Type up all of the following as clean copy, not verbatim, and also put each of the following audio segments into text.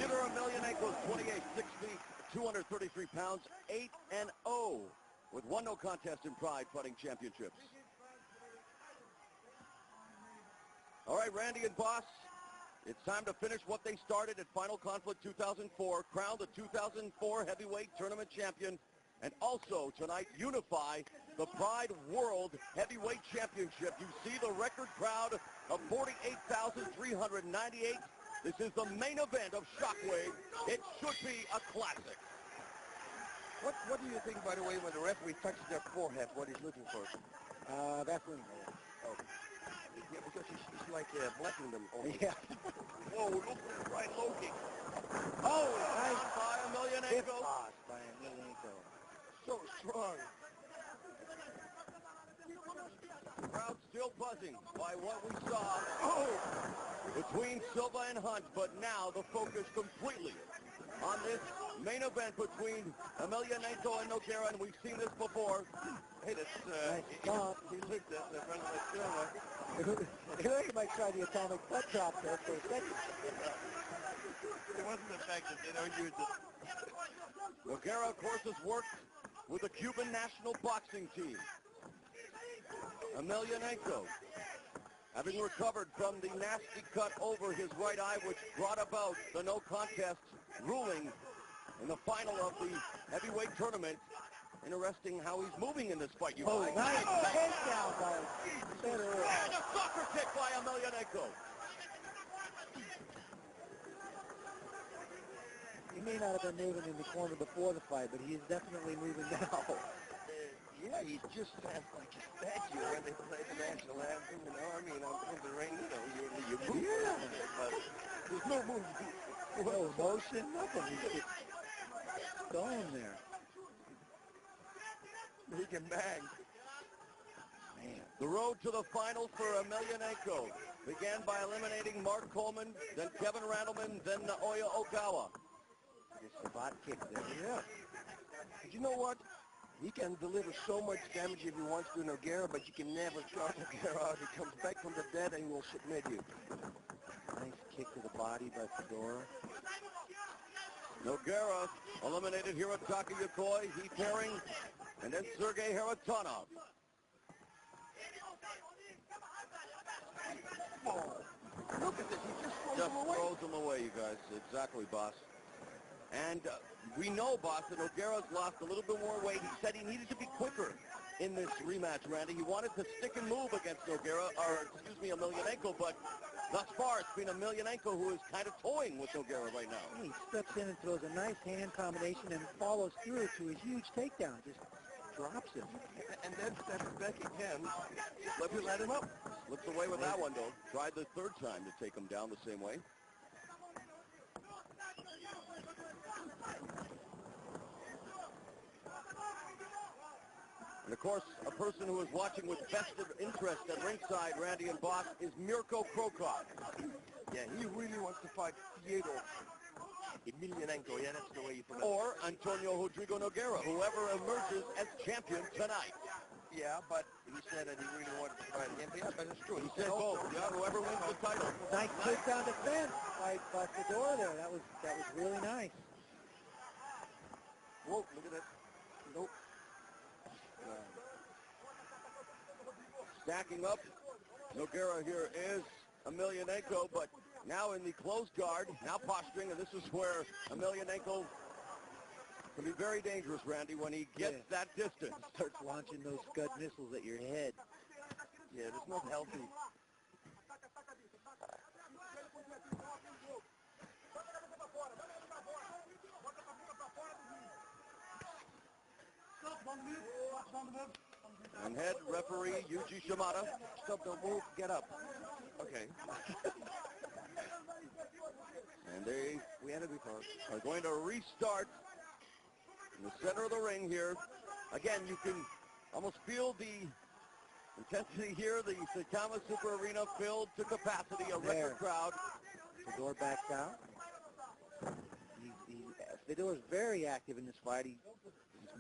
Fyodour Emelianenko is 28, 6 feet, 233 pounds, 8-0, with one no contest in Pride Fighting Championships. All right, Randy and Boss, it's time to finish what they started at Final Conflict 2004, crown the 2004 heavyweight tournament champion, and also tonight unify the Pride World Heavyweight Championship. You see the record crowd of 48,398. This is the main event of Shockwave. It should be a classic. What do you think, by the way, when the referee touches their forehead, what he's looking for? That's when. Oh. Yeah, because he's like blocking them. Almost. Yeah. Whoa, look at that right low kick. Oh, Nice by Emelianenko. Toss by Emelianenko. So strong. The crowd still buzzing by what we saw between Silva and Hunt, but now the focus completely on this main event between Emelianenko and Nogeira, and we've seen this before. Hey, that's Nice stop. he looked at the front of the Silva. It looked like he might try the atomic butt drop there for a second. It wasn't the fact that they don't use it. Nogeira, of course, has worked with the Cuban national boxing team. Emelianenko, having recovered from the nasty cut over his right eye, which brought about the no contest ruling in the final of the heavyweight tournament. Interesting how he's moving in this fight. Nice takedown by Federer. And a soccer kick by Emelianenko. He may not have been moving in the corner before the fight, but he's definitely moving now. Yeah, he just stands like a statue when they play the national anthem. You know, I mean, in the ring, you know, you move, but there's no movement. No emotion, nothing. He's just going there. He can bang. Man. The road to the final for Emelianenko began by eliminating Mark Coleman, then Kevin Randleman, then Naoya Okawa. Just a bot kick there. Yeah. But you know what? He can deliver so much damage if he wants to Nogeira, but you can never count Nogeira out. He comes back from the dead and he will submit you. Nice kick to the body by Fedor. Nogeira eliminated Hirotaka Yokoi, Heath Herring, and then Sergei Haratonov. Oh, look at this. He just Throws him away, you guys. Exactly, boss. And we know, boss, that Nogeira's lost a little bit more weight. He said he needed to be quicker in this rematch, Randy. He wanted to stick and move against Emelianenko, but thus far it's been Emelianenko who is kind of toying with Nogeira right now. He steps in and throws a nice hand combination and follows through to a huge takedown. Just drops him. and then steps back again. Let him up. Slips away with that one, though. Tried the third time to take him down the same way. And, of course, a person who is watching with vested interest at ringside, Randy and Boss, is Mirko Krokop. Yeah, he really wants to fight Fyodour Emelianenko. Yeah, that's the way you pronounce it. Or Antoniio Ходриго Ногейра, whoever emerges as champion tonight. Yeah, but he said that he really wanted to fight again. Yeah, but it's true. He said both. Yeah, whoever wins the title. Nice takedown defense by Fedor there. That was really nice. Whoa, look at that. Nope. Stacking up. Nogeira here is Emelianenko, but now in the closed guard, now posturing, and this is where Emelianenko can be very dangerous, Randy, when he gets that distance. Starts launching those Scud missiles at your head. Yeah, that's not healthy. And head referee Yuji Shimada. Stop, don't move, get up. Okay. And they We had it before. are going to restart in the center of the ring here. Again, you can almost feel the intensity here. The Saitama Super Arena filled to capacity, a record crowd. Fedor backs out. Fedor is very active in this fight. He's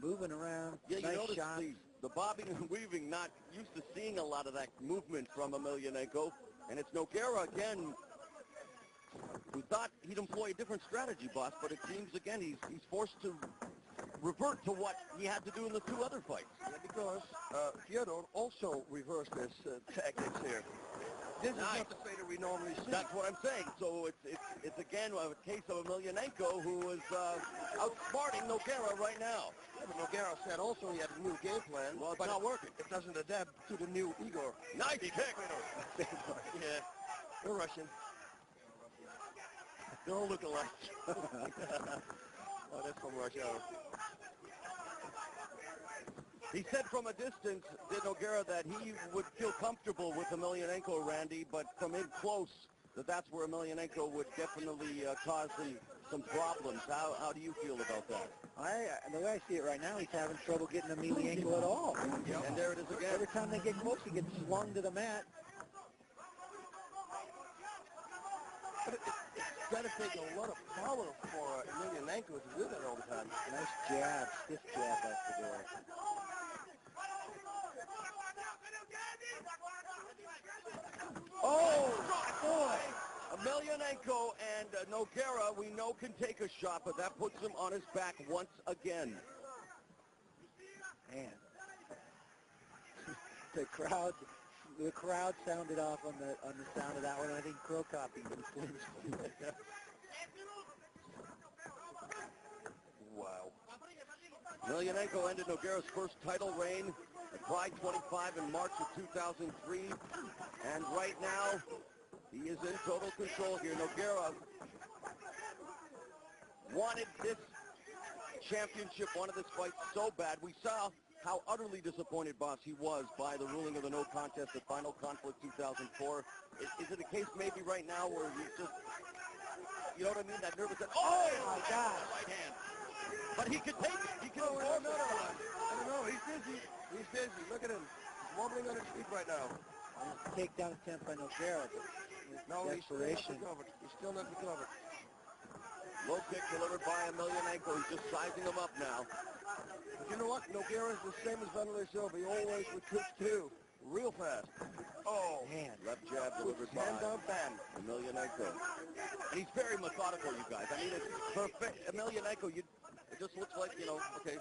moving around. Yeah, you nice notice shots. the bobbing and weaving, not used to seeing a lot of that movement from Emelianenko. And it's Nogeira again We thought he'd employ a different strategy, boss, but it seems, again, he's forced to revert to what he had to do in the two other fights. Yeah, because Fёdor also reversed his tactics here. This is not the Fedor we normally see. That's what I'm saying. So it's again a case of Emelianenko who is outsmarting Nogera right now. Yeah, but Nogera said also he had a new game plan. Well, it's but not working. It doesn't adapt to the new Igor. Nice kick. Yeah, they're Russian. They all look alike. Oh, that's from Russia. He said from a distance, did Nogera, that he would feel comfortable with Emelianenko, Randy, but from in close, that's where Emelianenko would definitely cause some problems. How do you feel about that? The way I see it right now, he's having trouble getting Emelianenko at all. Yep. And there it is again. Every time they get close, he gets slung to the mat. But it's got to take a lot of power for Emelianenko to do that all the time. Nice jab, stiff jab at the door. Oh, boy! Emelianenko and Nogera, we know, can take a shot, but that puts him on his back once again. Man, the crowd sounded off on the sound of that one. I think Crow copied him. Wow. Emelianenko ended Nogera's first title reign at Pride 25 in March of 2003. And right now, he is in total control here. Nogera wanted this championship, wanted this fight so bad. We saw how utterly disappointed, boss, he was by the ruling of the no contest at Final Conflict 2004. Is it a case maybe right now where he's just, you know what I mean, that nervous, oh my God, right hand. But he can take it. He can absorb it. I don't know. He's busy. He's busy. Look at him. He's wobbling on his feet right now. Takedown attempt by Nogera. No, he's still not recovered. He's still not recovered. Low kick delivered by Emelianenko. He's just sizing him up now. But you know what? Nogera is the same as Vanderlei Silva. He always recruits too. Real fast. Oh, man. Left jab delivered by hand down, bam. Emelianenko. And he's very methodical, you guys. I mean, it's perfect. Emelianenko, it just looks like, you know, okay,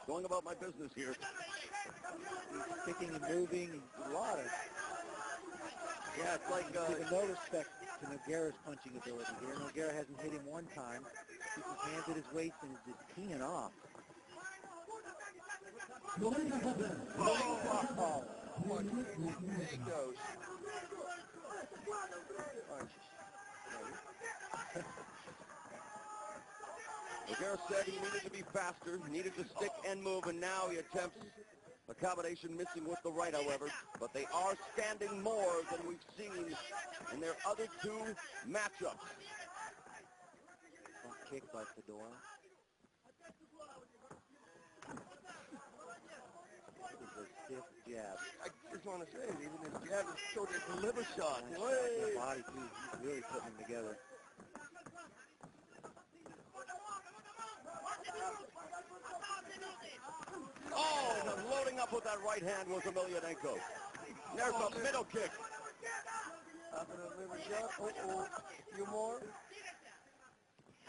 going about my business here. He's kicking and moving. A lot of... Yeah, it's like... Giving no respect to Nogera's punching ability here. Nogera hasn't hit him one time. Keeps his hands at his waist and is just teeing off. Oh, there he goes. Nogera said he needed to be faster, needed to stick and move, and now he attempts a combination missing with the right, however. But they are standing more than we've seen in their other two matchups. Front kick by Fedor. Stiff jab. I just want to say, even his jab is showed his liver shot. The body, too. He's really putting them together. Oh, loading up with that right hand was Emelianenko. There's a middle kick. After the liver shot, a few more.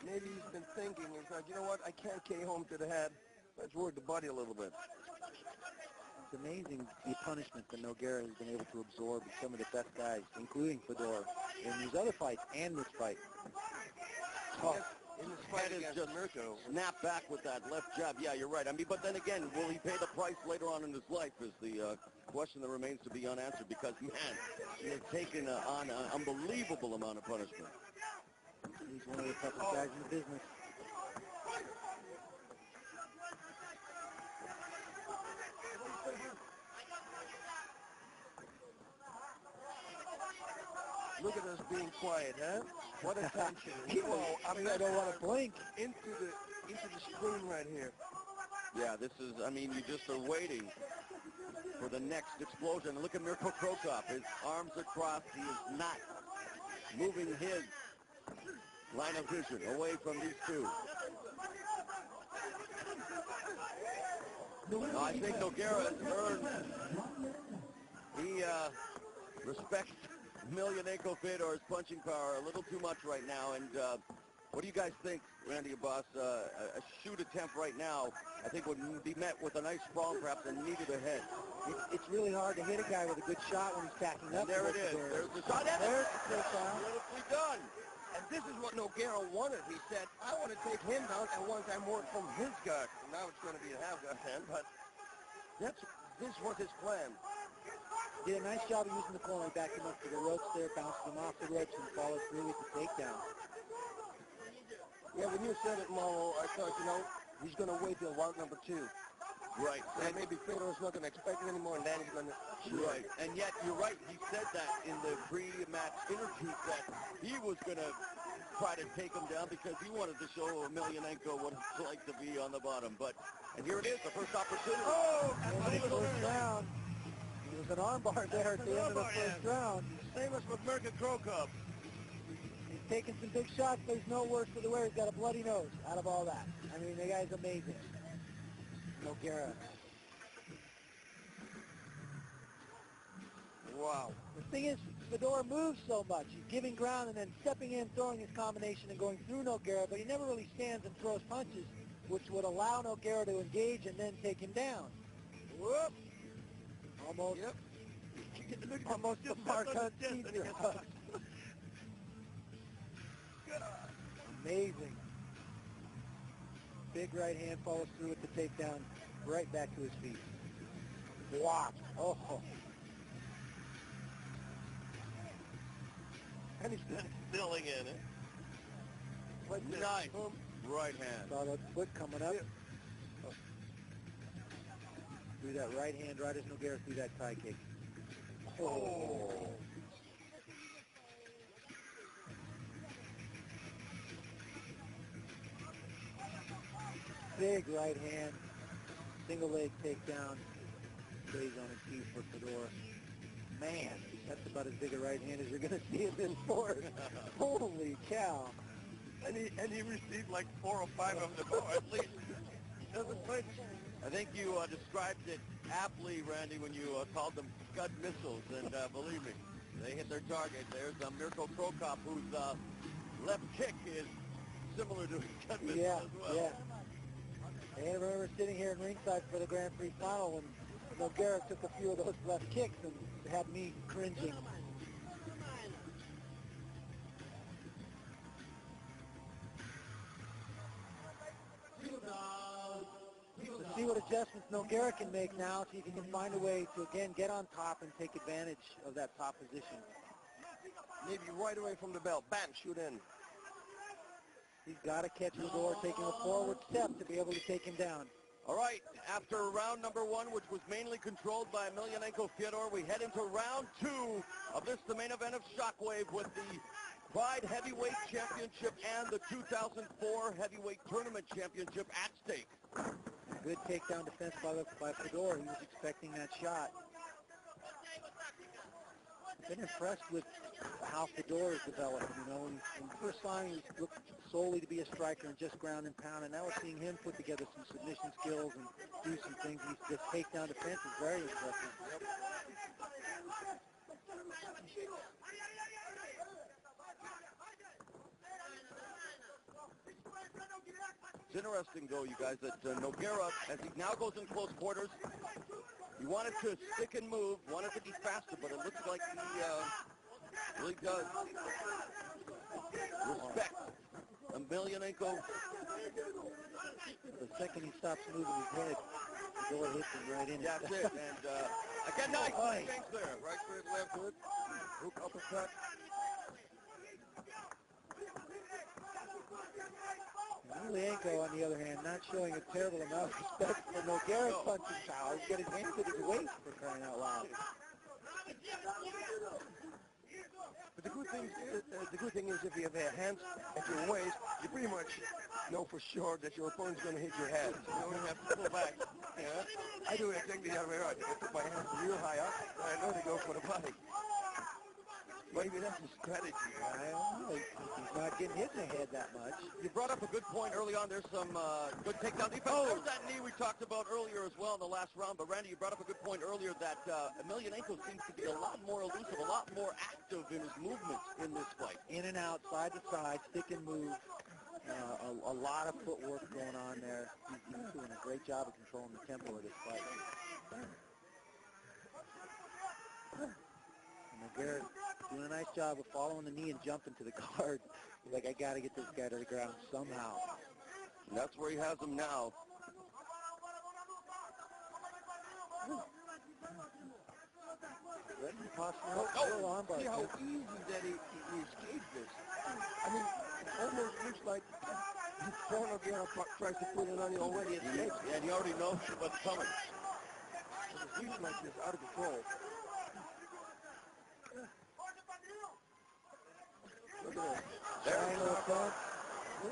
Maybe he's been thinking, he's like, you know what, I can't KO him to the head. Let's work the body a little bit. It's amazing the punishment that Nogera has been able to absorb with some of the best guys, including Fedor, in these other fights and this fight. Oh, in this fight Head is against just Mirko. snap back with that left jab. Yeah, you're right. I mean, but then again, will he pay the price later on in his life is the question that remains to be unanswered because, man, he has taken on an unbelievable amount of punishment. He's one of the toughest guys in the business. Look at us being quiet, huh? What attention. I don't want to blink. Into the screen right here. Yeah, this is, I mean, you just are waiting for the next explosion. Look at Mirko Krokop. His arms are crossed. He is not moving his line of vision away from these two. I think Nogera has earned, he respects Emelianenko-Fedor's punching power a little too much right now. And what do you guys think, Randy and Boss? A shoot attempt right now, I think, would be met with a nice sprawl, perhaps a knee to the head. It's really hard to hit a guy with a good shot when he's backing up. And there it is. There's the shot. There's the takedown. Beautifully done. And this is what Noguera wanted. He said, I want to take him down at one time more from his guard. Now it's going to be a half guard hand, but this was his plan. Did a nice job of using the corner. He backed him up to the ropes there, bounced him off the ropes, and followed through with the takedown. Yeah, when you said it, Mauro, I thought, he's going to wait till round number 2. Right. And maybe Fedor's not going to expect it anymore, and then he's going to... Right. And yet, you're right. He said that in the pre-match interview that he was going to try to take him down because he wanted to show Emelianenko what it's like to be on the bottom. And here it is, the first opportunity. Oh! In the first round. There was an armbar there at the end of the first round. Same as with Mirko Cro Cop. He's taking some big shots, but he's no worse for the wear. He's got a bloody nose out of all that. I mean, the guy's amazing. Nogera. Wow. The thing is, Fedor moves so much. He's giving ground and then stepping in, throwing his combination and going through Nogera, but he never really stands and throws punches, which would allow Nogera to engage and then take him down. Whoop. Almost. Yep. Almost a Marquette Senior. Amazing. Big right hand follows through with the takedown, right back to his feet. Wow. Oh. And he's filling in it. Nice. Right hand. Saw that foot coming up. Threw that right hand right as Nogera threw that tie kick. Oh. Big right hand. Single leg takedown. Stays on his feet for Fedor. Man, that's about as big a right hand as you're going to see in this sport. Holy cow. And he received like 4 or 5 of them, or at least. Doesn't flinch. I think you described it aptly, Randy, when you called them Scud missiles, and believe me, they hit their target. There's Mirko Cro Cop, whose left kick is similar to a Scud missile as well. Yeah. And I remember sitting here in ringside for the Grand Prix final when Nogera took a few of those left kicks and had me cringing. Let's see what adjustments Nogera can make now, see if he can find a way to, again, get on top and take advantage of that top position. Maybe right away from the bell. Bam, shoot in. He's got to catch Fedor taking a forward step to be able to take him down. All right, after round number 1, which was mainly controlled by Emelianenko-Fedor, we head into round 2 of this, the main event of Shockwave, with the Pride Heavyweight Championship and the 2004 Heavyweight Tournament Championship at stake. Good takedown defense by Fedor. He was expecting that shot. Been impressed with how Fedor is developing. In the first time, he looked solely to be a striker and just ground and pound, and now we're seeing him put together some submission skills and do some things. This takedown defense is very impressive. It's interesting, though, you guys, that Nogera, as he now goes in close quarters, he wanted to stick and move, wanted to be faster, but it looks like he really does respect Emelianenko. The second he stops moving his head, Fedor hits him right in it. That's it. And again, nice exchange there. Right foot, left foot, hook, uppercut. Emelianenko, on the other hand, not showing a terrible amount of respect for Nogera's punching power. He's got his hands at his waist, for crying out loud. But the good thing is if you have your hands at your waist, you pretty much know for sure that your opponent's going to hit your head. You don't have to pull back. I do exactly the other way around. I put my hands real high up, and I know they go for the body. Maybe that's a strategy. I don't know. He's not getting hit in the head that much. You brought up a good point early on. There's some good takedown defense. There's that knee we talked about earlier as well in the last round. But, Randy, you brought up a good point earlier that Emelianenko seems to be a lot more elusive, a lot more active in his movements in this fight. In and out, side to side, stick and move. A lot of footwork going on there. He's doing a great job of controlling the tempo of this fight. Nogeiras doing a nice job of following the knee and jumping to the guard. He's like, I got to get this guy to the ground somehow. And that's where he has him now. See how easy that he escaped this. I mean, it almost looks like before Nogera tries to put it on, he already escaped. Yeah, and he already knows what's coming. It looks like this out of control. Look at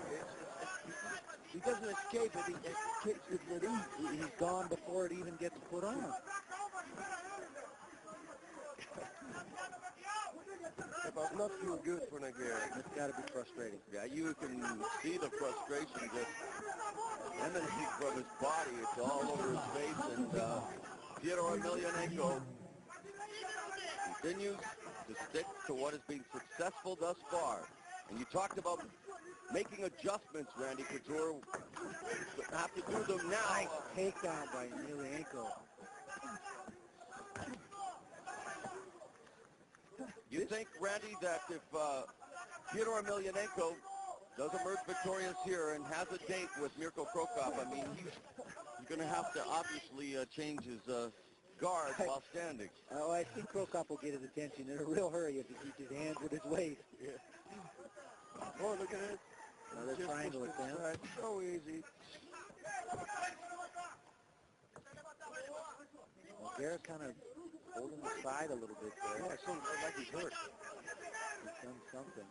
this. He doesn't escape it. He escapes it with ease. He's gone before it even gets put on. It must not feel good for Nogera. It's got to be frustrating. Yeah, you can see the frustration just emanating from his body. It's all over his face, and Fёdor Emelianenko continues to stick to what has been successful thus far. And you talked about making adjustments, Randy Couture. Have to do them now. Nice takedown by Emelianenko. You think, Randy, that if Fёdor Emelianenko does emerge victorious here and has a date with Mirko Cro Cop, I mean, he's going to have to obviously change his guard while standing. Oh, I think Cro Cop will get his attention in a real hurry if he keeps his hands with his waist. Yeah. Oh, look at it. Another triangle attempt. So easy. Nogera kind of holding the side a little bit there. Yeah, so like he's hurt. He's done something.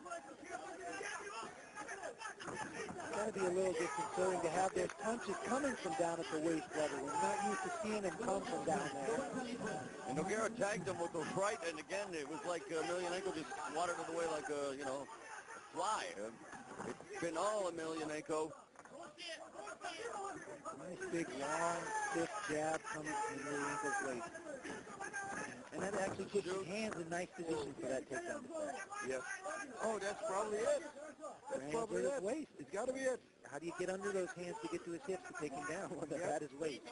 It's got to be a little bit concerning to have those punches coming from down at the waist level. We're not used to seeing them come from down there. And Nogera tagged him with the right, and again, it was like Emelianenko just swatted it away like a, a fly. It's been all Emelianenko. Nice big, long, stiff jab coming from Emelianenko's waist. And that actually puts his hands in nice position for that takedown defense. Yes. Oh, that's probably it. That's probably his it. Waist. It's got to be it. How do you get under those hands to get to his hips to take him down when they're at his waist?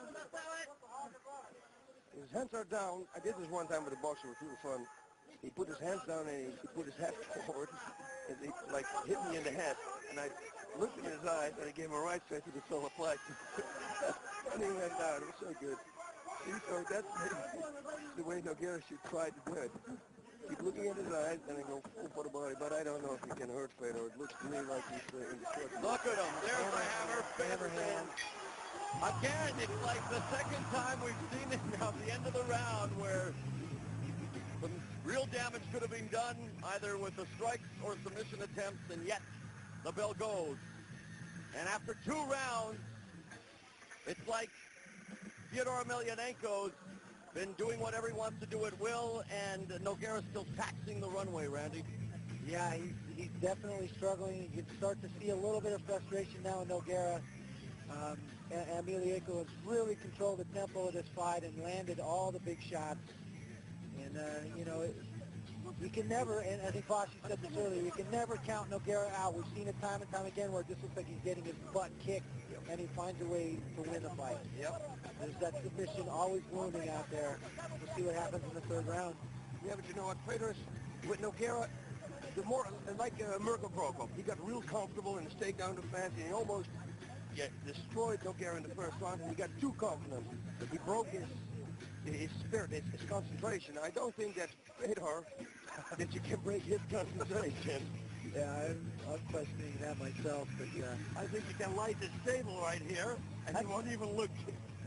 His hands are down. I did this one time with a boxer. It was really fun. He put his hands down and he put his head forward. And he, like, hit me in the head. And I looked in his eyes and I gave him a right straight to the solar plexus. And he went down. It was so good. See, so that's the way Nogera should try to do it. Keep looking at his eyes and then go full for the body. But I don't know if he can hurt Fedor. It looks to me like he's in the short. Look at him. There's the hammer hand. Again, it's like the second time we've seen it now at the end of the round where some real damage could have been done either with the strikes or submission attempts, and yet the bell goes. And after 2 rounds, it's like Fёdor Emelianenko's been doing whatever he wants to do at will, and Nogera's still taxing the runway, Randy. Yeah, he's definitely struggling. You can start to see a little bit of frustration now in Nogera. Emelianenko has really controlled the tempo of this fight and landed all the big shots. And, we can never, and I think Fossey said this earlier, we can never count Nogera out. We've seen it time and time again where it just looks like he's getting his butt kicked, and he finds a way to win the fight. Yep. There's that submission always looming out there. We'll see what happens in the 3rd round. Yeah, but you know what, Fedor, with Nogera, the more, like Mirko Cro Cop, he got real comfortable in his takedown defense, and he almost destroyed Nogera in the 1st round, and he got too confident. He broke his spirit, his concentration. I don't think that Fedor, that you can break his concentration. Yeah, I'm questioning that myself, but I think you can light this table right here, and he won't even look.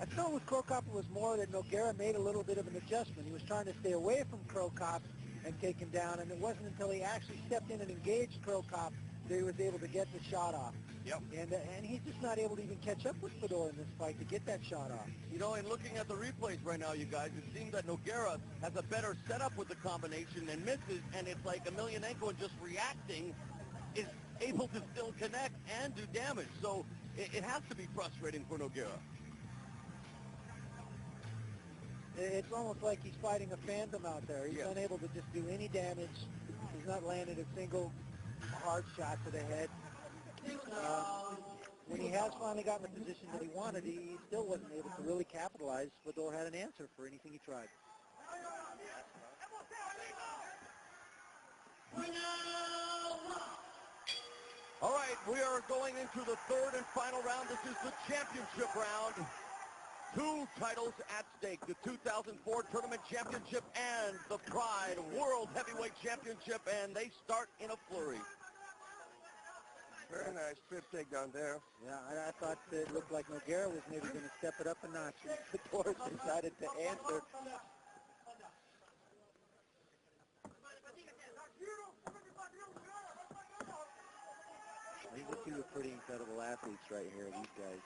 I felt with Cro Cop it was more that Nogera made a little bit of an adjustment. He was trying to stay away from Cro Cop and take him down, and it wasn't until he actually stepped in and engaged Cro Cop he was able to get the shot off. Yep. And he's just not able to even catch up with Fedor in this fight to get that shot off. You know, and looking at the replays right now, you guys, it seems that Noguera has a better setup with the combination and misses, and it's like Emelianenko just reacting is able to still connect and do damage. So it has to be frustrating for Noguera. It's almost like he's fighting a phantom out there. He's unable to just do any damage. He's not landed a single hard shot to the head. When he has finally gotten the position that he wanted, he still wasn't able to really capitalize. Fedor had an answer for anything he tried. All right, we are going into the third and final round. This is the championship round. 2 titles at stake, the 2004 Tournament Championship and the Pride World Heavyweight Championship, and they start in a flurry. Very nice trip takedown there. Yeah, I thought it looked like Nogera was maybe going to step it up a notch. Fedor decided to answer. These are 2 pretty incredible athletes right here, these guys.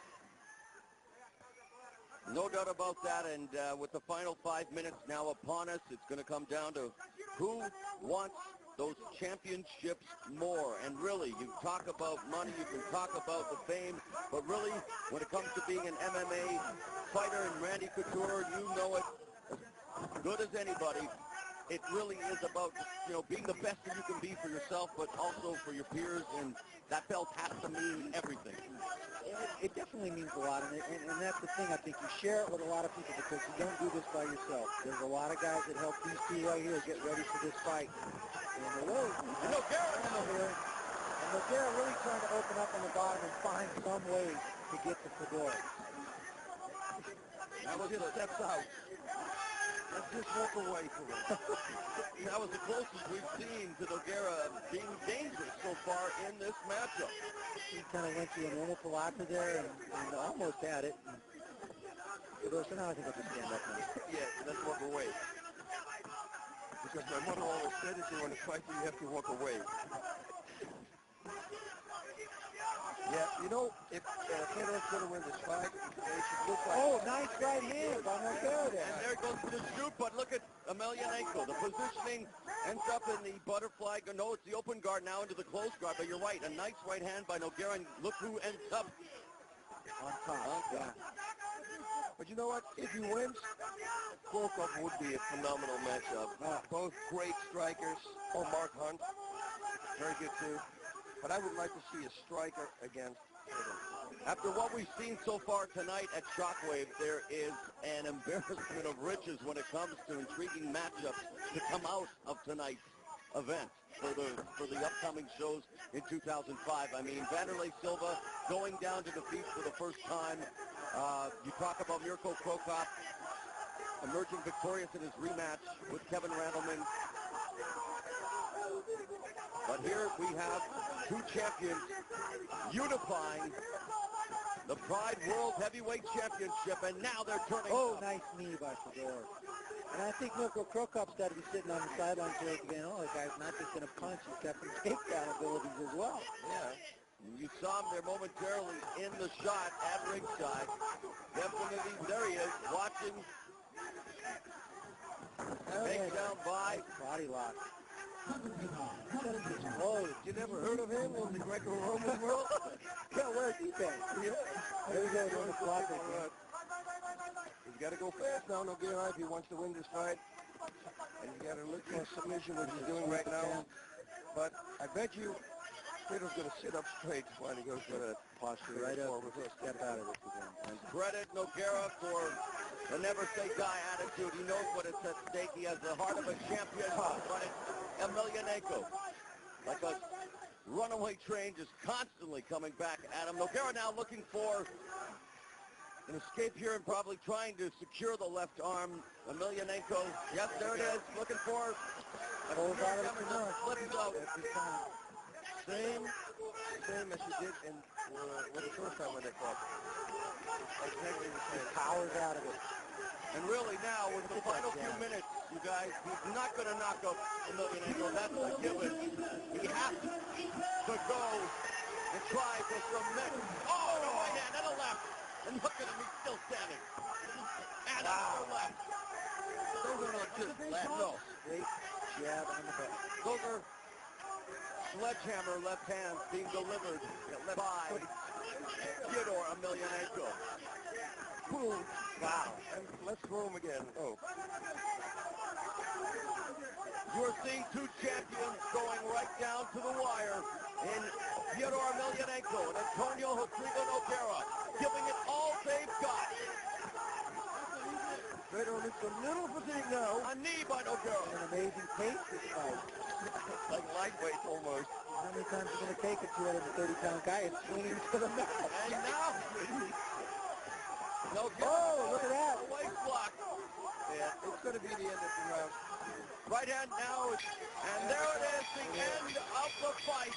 No doubt about that, and with the final 5 minutes now upon us, it's going to come down to who wants those championships more. And really, you talk about money, you can talk about the fame, but really, when it comes to being an MMA fighter and Randy Couture, you know it as good as anybody. It really is about, you know, being the best that you can be for yourself, but also for your peers, and that belt has to mean everything. It definitely means a lot, and that's the thing. I think you share it with a lot of people because you don't do this by yourself. There's a lot of guys that help these 2 right here get ready for this fight. And Nogera really trying to open up on the bottom and find some way to get to Fedor. That was just steps out. Let's just walk away from it. That was the closest we've seen to Noguera being dangerous so far in this matchup. He kind of went to an omoplata there and almost had it. So now I think I'll just stand up now. Yeah, let's walk away. Because my mother always said if you want to fight, you have to walk away. Yeah, you know, if Fedor's going to win this fight, they should look like... Oh, nice right hand by Nogera there. And there goes to the shoot, but look at Emelianenko. The positioning ends up in the butterfly. No, it's the open guard now into the closed guard, but you're right. A nice right hand by Nogera, and look who ends up on top. Yeah. But you know what? If he wins, Krokop would be a phenomenal matchup. Both great strikers. Oh, Mark Hunt, very good too. But I would like to see a striker against Fedor. After what we've seen so far tonight at Shockwave, there is an embarrassment of riches when it comes to intriguing matchups to come out of tonight's event for the upcoming shows in 2005. I mean, Vanderlei Silva going down to defeat for the first time. You talk about Mirko Krokop emerging victorious in his rematch with Kevin Randleman. But here we have 2 champions unifying the Pride World Heavyweight Championship, and now they're turning up. Nice knee by Fedor. And I think Mirko Krokop's got to be sitting on the sidelines here again. Oh, the guy's not just going to punch, he's got some takedown abilities as well. Yeah. You saw him there momentarily in the shot at ringside. Definitely, there he is, watching. Takedown by. Body lock. You never heard of him in the Greco-Roman world? Yeah, where's he been? Yeah. There we go, on the clock. He's got to go fast now, Nogera, if he wants to win this fight. And he's got to look for a submission, which he's doing right now. But I bet you Fedor's going to sit up straight while he goes for that posture right forward. Up, step out of it again. And credit Nogera for the never-say-die attitude. He knows what is at stake. He has the heart of a champion. But it's Emelianenko, like a runaway train, just constantly coming back at him. Nogera now looking for an escape here and probably trying to secure the left arm. Emelianenko, yes, there it is, looking for Pulls out of the flips out. Same as he did in the first time when they fought. Exactly the same. Powers out of it. And really now, with the final few minutes, you guys, he's not going to knock up Emelianenko. That's a given. He has to go And look at him, he's still standing. And another left. Those are not just left. No. Great jab on the back. Those are sledgehammer left hands being delivered by Fёdor Emelianenko. Boom. Wow. And let's throw him again. Oh. You are seeing two champions going right down to the wire in Fёdor Emelianenko and Antoniio Ходриgo Nogeira, giving it all they've got. Fedor looks a little fatigued now. A knee by Nogeira. An amazing pace this fight. Like lightweight almost. How many times are you going to take a 230-pound guy and swing him to the mat? And now, Oh, look at that. A waist block. Yeah, it's going to be the end of the round. Right hand now, and there it is, the end of the fight.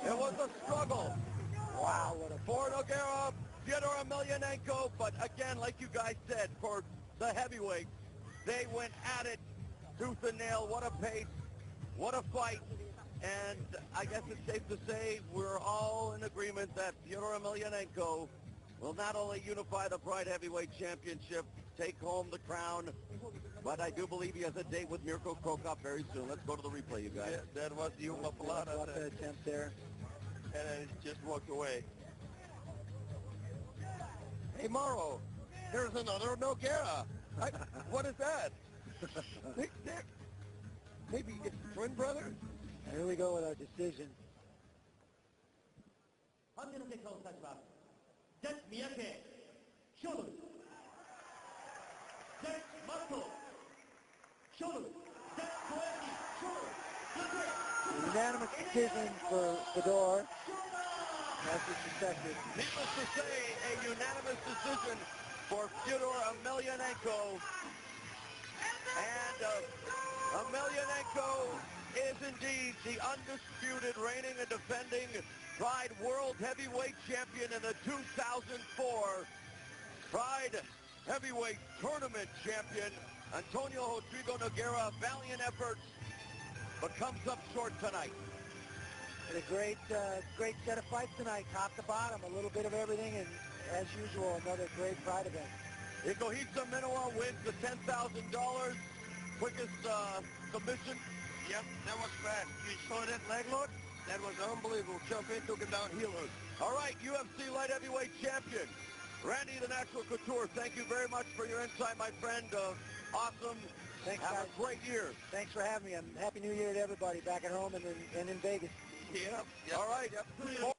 It was a struggle. Wow, what a For Nogeira, Fёdor Emelianenko, but again, like you guys said, for the heavyweights, they went at it tooth and nail. What a pace, what a fight. And I guess it's safe to say we're all in agreement that Fёdor Emelianenko will not only unify the Pride Heavyweight Championship, take home the crown, but I do believe he has a date with Mirko Krokop very soon. Let's go to the replay, you guys. Yeah, that was the Uma Palata. What an attempt there. And then he just walked away. Hey, Mauro, there's another Nogeira. What is that? Big Dick? Maybe it's a twin brother? Here we go with our decision. 判定の結果をお伝えします。ジャッジ三宅、勝負。ジャッジマット、勝負。ジャッジ小焼、勝負。 Unanimous decision for Fedor. As expected. Needless to say, a unanimous decision for Fёdor Emelianenko. And Emelianenko is indeed the undisputed reigning and defending Pride World Heavyweight Champion in the 2004 Pride Heavyweight Tournament Champion. Antoniio Ходриgo Nogeira, valiant efforts, but comes up short tonight. A great set of fights tonight, top to bottom, a little bit of everything, and as usual, another great Pride event. Ikohisa Minowa wins the $10,000. Quickest submission. Yep, that was fast. You saw that leg lock? That was unbelievable. Jump in, took him down, heel hook. All right, UFC Light Heavyweight Champion, Randy the Natural Couture, thank you very much for your insight, my friend. Awesome. Thanks, Have guys. a great year. Thanks for having me, and Happy New Year to everybody back at home and in Vegas. Yep. All right. Yep.